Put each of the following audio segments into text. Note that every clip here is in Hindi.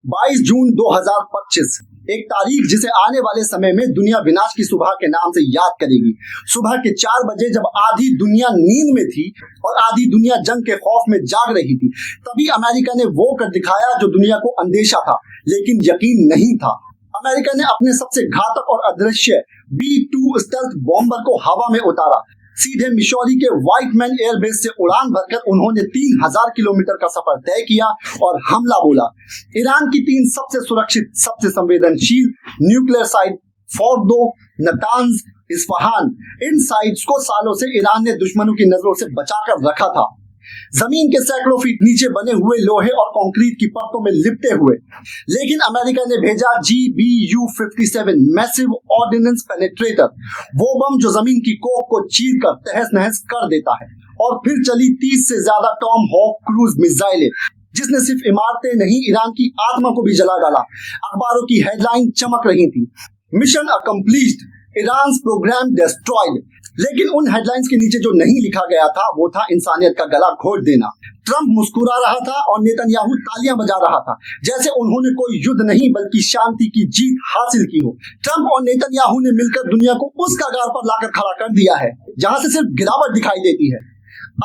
22 जून 2025, एक तारीख जिसे आने वाले समय में दुनिया विनाश की सुबह के नाम से याद करेगी। सुबह के 4 बजे जब आधी दुनिया नींद में थी और आधी दुनिया जंग के खौफ में जाग रही थी, तभी अमेरिका ने वो कर दिखाया जो दुनिया को अंदेशा था लेकिन यकीन नहीं था। अमेरिका ने अपने सबसे घातक और अदृश्य B-2 स्टेल्थ बॉम्बर को हवा में उतारा। सीधे मिशोरी के व्हाइट मैन एयरबेस से उड़ान भरकर उन्होंने 3000 किलोमीटर का सफर तय किया और हमला बोला। ईरान की 3 सबसे सुरक्षित, सबसे संवेदनशील nuclear site Fordow, Natanz, Isfahan, इन साइट्स को सालों से ईरान ने दुश्मनों की नजरों से बचाकर रखा था। जमीन के सैकड़ों फीट नीचे बने हुए लोहे और कंक्रीट की परतों में लिपटे हुए। लेकिन अमेरिका ने भेजा GBU-57 मैसिव ऑर्डिनेंस पेनेट्रेटर, वो बम जो जमीन की कोख को चीरकर तहस नहस कर देता है। और फिर चली 30 से ज्यादा टॉम हॉक क्रूज मिसाइलें, जिसने सिर्फ इमारतें नहीं, ईरान की आत्मा को भी जला डाला। अखबारों की हेडलाइन चमक रही थी, मिशन अकम्प्लीश्ड, ईरान प्रोग्राम डिस्ट्रॉयड। लेकिन उन हेडलाइंस के नीचे जो नहीं लिखा गया था वो था इंसानियत का गला घोट देना। ट्रंप मुस्कुरा रहा था और नेतन्याहू तालियां बजा रहा था, जैसे उन्होंने कोई युद्ध नहीं बल्कि शांति की जीत हासिल की हो। ट्रंप और नेतन्याहू ने मिलकर दुनिया को उस कगार पर लाकर खड़ा कर दिया है जहां से सिर्फ गिरावट दिखाई देती है।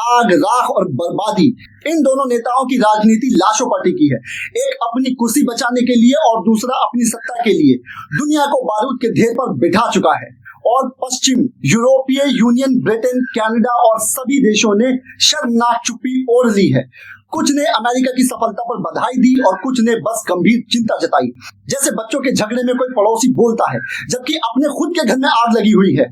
आग, राख और बर्बादी, इन दोनों नेताओं की राजनीति लाशों पर टिकी है। एक अपनी कुर्सी बचाने के लिए और दूसरा अपनी सत्ता के लिए दुनिया को बारूद के ढेर पर बिठा चुका है। और पश्चिम, यूरोपीय यूनियन, ब्रिटेन, कनाडा और सभी देशों ने शर्मनाक चुप्पी ओढ़ ली है। कुछ ने अमेरिका की सफलता पर बधाई दी और कुछ ने बस गंभीर चिंता जताई। जैसे बच्चों के झगड़े में कोई पड़ोसी बोलता है जबकि अपने खुद के घर में आग लगी हुई है।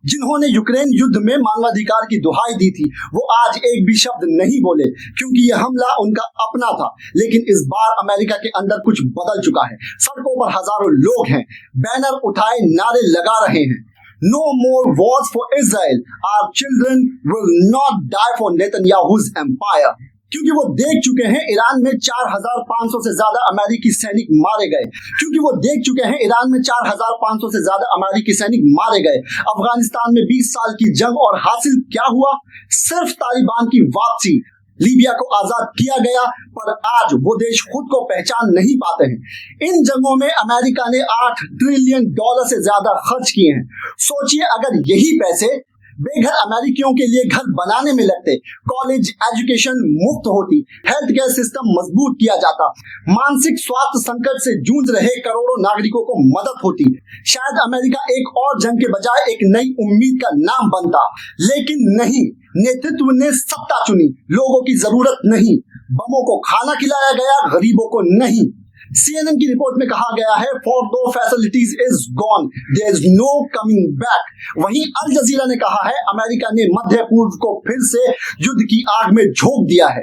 जिन्होंने यूक्रेन युद्ध में मानवाधिकार की दुहाई दी थी वो आज एक भी शब्द नहीं बोले, क्योंकि यह हमला उनका अपना था। लेकिन इस बार अमेरिका के अंदर कुछ बदल चुका है। सड़कों पर हजारों लोग हैं, बैनर उठाए नारे लगा रहे हैं, No more wars for Israel. Our children will not die for Netanyahu's empire. क्योंकि वो देख चुके हैं ईरान में 4500 से ज्यादा अमेरिकी सैनिक मारे गए। क्योंकि वो देख चुके हैं ईरान में 4500 से ज्यादा अमेरिकी सैनिक मारे गए। अफगानिस्तान में 20 साल की जंग और हासिल क्या हुआ? सिर्फ तालिबान की वापसी। लीबिया को आजाद किया गया, पर आज वो देश खुद को पहचान नहीं पाते हैं। इन जंगों में अमेरिका ने $8 ट्रिलियन से ज्यादा खर्च किए हैं। सोचिए अगर यही पैसे बेघर अमेरिकियों के लिए घर बनाने में लगते, कॉलेज एजुकेशन मुफ्त होती, हेल्थ केयर सिस्टम मजबूत किया जाता, मानसिक स्वास्थ्य संकट से जूझ रहे करोड़ों नागरिकों को मदद होती, शायद अमेरिका एक और जंग के बजाय एक नई उम्मीद का नाम बनता। लेकिन नहीं, नेतृत्व ने सत्ता चुनी, लोगों की जरूरत नहीं। बमों को खाना खिलाया गया, गरीबों को नहीं। CNN की रिपोर्ट में कहा गया है Fordow facilities is gone, there is no coming back. वहीं अल जजीरा ने कहा है अमेरिका ने मध्य पूर्व को फिर से युद्ध की आग में झोंक दिया है।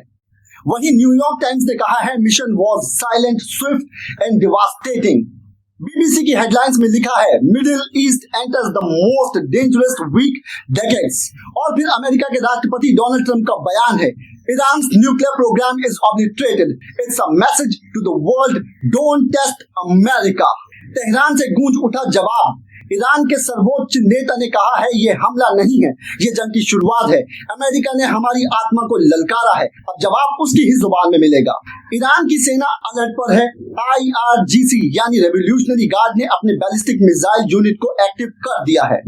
वहीं न्यूयॉर्क टाइम्स ने कहा है mission was silent, swift and devastating. BBC की हेडलाइंस में लिखा है Middle East enters the most dangerous week decades. और फिर अमेरिका के राष्ट्रपति डोनाल्ड ट्रंप का बयान है Iran's nuclear program is obliterated. It's a message to the world, don't test America. Tehran से गूंज उठा जवाब। ईरान के सर्वोच्च नेता ने कहा है ये हमला नहीं है, ये जंग की शुरुआत है। अमेरिका ने हमारी आत्मा को ललकारा है, अब जवाब उसकी ही जुबान में मिलेगा। ईरान की सेना अलर्ट पर है। IRGC यानी रेवोल्यूशनरी गार्ड ने अपने बैलिस्टिक मिसाइल यूनिट को एक्टिव कर दिया है।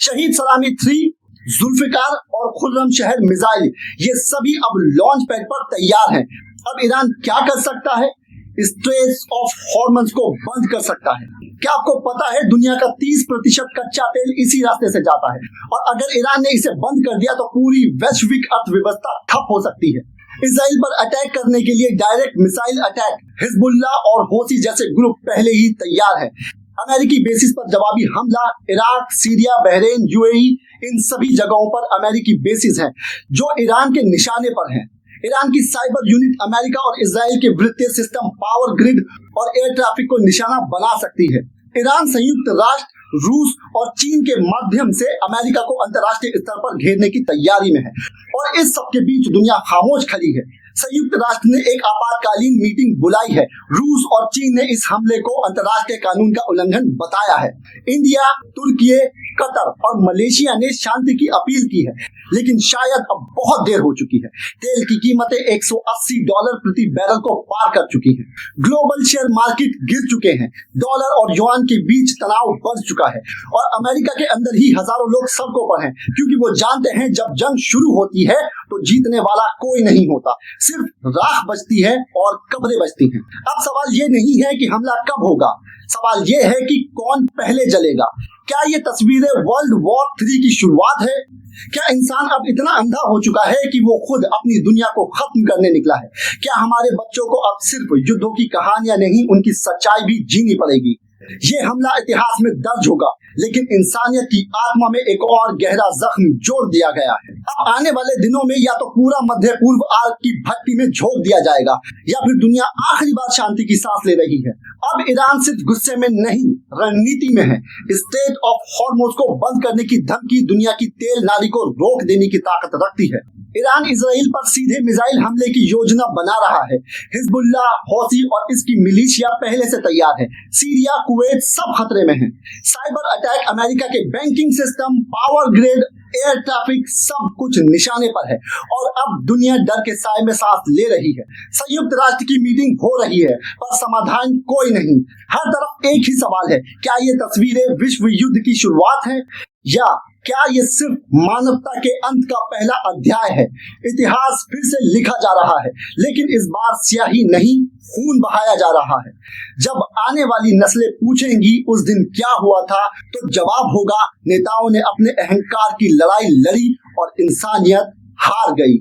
शहीद सलामी 3, जुल्फिकार और खुर्रम शहर मिसाइल, ये सभी अब लॉन्च पैड पर तैयार हैं। अब ईरान क्या कर सकता है? स्ट्रेट्स ऑफ हॉर्मज को बंद कर सकता है। क्या आपको पता है दुनिया का 30% कच्चा तेल इसी रास्ते से जाता है, और अगर ईरान ने इसे बंद कर दिया तो पूरी वैश्विक अर्थव्यवस्था ठप हो सकती है। इजराइल पर अटैक करने के लिए डायरेक्ट मिसाइल अटैक हिजबुल्ला और होसी जैसे ग्रुप पहले ही तैयार है। अमेरिकी बेसिस पर जवाबी हमला, इराक, सीरिया, बहरीन, UAE, इन सभी जगहों पर अमेरिकी बेसिस हैं जो ईरान के निशाने पर हैं। ईरान की साइबर यूनिट अमेरिका और इजराइल के वित्तीय सिस्टम, पावर ग्रिड और एयर ट्रैफिक को निशाना बना सकती है। ईरान संयुक्त राष्ट्र, रूस और चीन के माध्यम से अमेरिका को अंतर्राष्ट्रीय स्तर पर घेरने की तैयारी में है। और इस सब के बीच दुनिया खामोश खड़ी है। संयुक्त राष्ट्र ने एक आपातकालीन मीटिंग बुलाई है। रूस और चीन ने इस हमले को अंतर्राष्ट्रीय कानून का उल्लंघन बताया है। इंडिया, तुर्की, कतर और मलेशिया ने शांति की अपील की है, लेकिन शायद अब बहुत देर हो चुकी है। तेल की कीमतें $180 प्रति बैरल को पार कर चुकी हैं। ग्लोबल शेयर मार्केट गिर चुके हैं। डॉलर और युआन के बीच तनाव बढ़ चुका है और अमेरिका के अंदर ही हजारों लोग सड़कों पर हैं, क्योंकि वो जानते हैं जब जंग शुरू होती है तो जीतने वाला कोई नहीं होता, सिर्फ राख बचती है और कब्रें बचती हैं। अब सवाल ये नहीं है कि हमला कब होगा, सवाल ये है कि कौन पहले जलेगा। क्या ये तस्वीरें वर्ल्ड वॉर 3 की शुरुआत है? क्या इंसान अब इतना अंधा हो चुका है कि वो खुद अपनी दुनिया को खत्म करने निकला है? क्या हमारे बच्चों को अब सिर्फ युद्धों की कहानियां नहीं, उनकी सच्चाई भी जीनी पड़ेगी? ये हमला इतिहास में दर्ज होगा, लेकिन इंसानियत की आत्मा में एक और गहरा जख्म जोड़ दिया गया है। अब आने वाले दिनों में या तो पूरा मध्य पूर्व आग की भट्टी में झोंक दिया जाएगा, या फिर दुनिया आखिरी बार शांति की सांस ले रही है। अब ईरान सिर्फ गुस्से में नहीं, रणनीति में है। स्ट्रेट ऑफ हॉर्मुज को बंद करने की धमकी दुनिया की तेल नाली को रोक देने की ताकत रखती है। ईरान इजराइल पर सीधे मिसाइल हमले की योजना बना रहा है। हिजबुल्लाह, हौसी और इसकी मिलिशिया पहले से तैयार है। सीरिया, कुवैत सब खतरे में हैं। साइबर अटैक, अमेरिका के banking system, power grid, air traffic, सब कुछ निशाने पर है और अब दुनिया डर के साए में सांस ले रही है। संयुक्त राष्ट्र की मीटिंग हो रही है, पर समाधान कोई नहीं। हर तरफ एक ही सवाल है, क्या ये तस्वीरें विश्व युद्ध की शुरुआत है या क्या ये सिर्फ मानवता के अंत का पहला अध्याय है? इतिहास फिर से लिखा जा रहा है, लेकिन इस बार स्याही नहीं, खून बहाया जा रहा है। जब आने वाली नस्लें पूछेंगी उस दिन क्या हुआ था, तो जवाब होगा नेताओं ने अपने अहंकार की लड़ाई लड़ी और इंसानियत हार गई।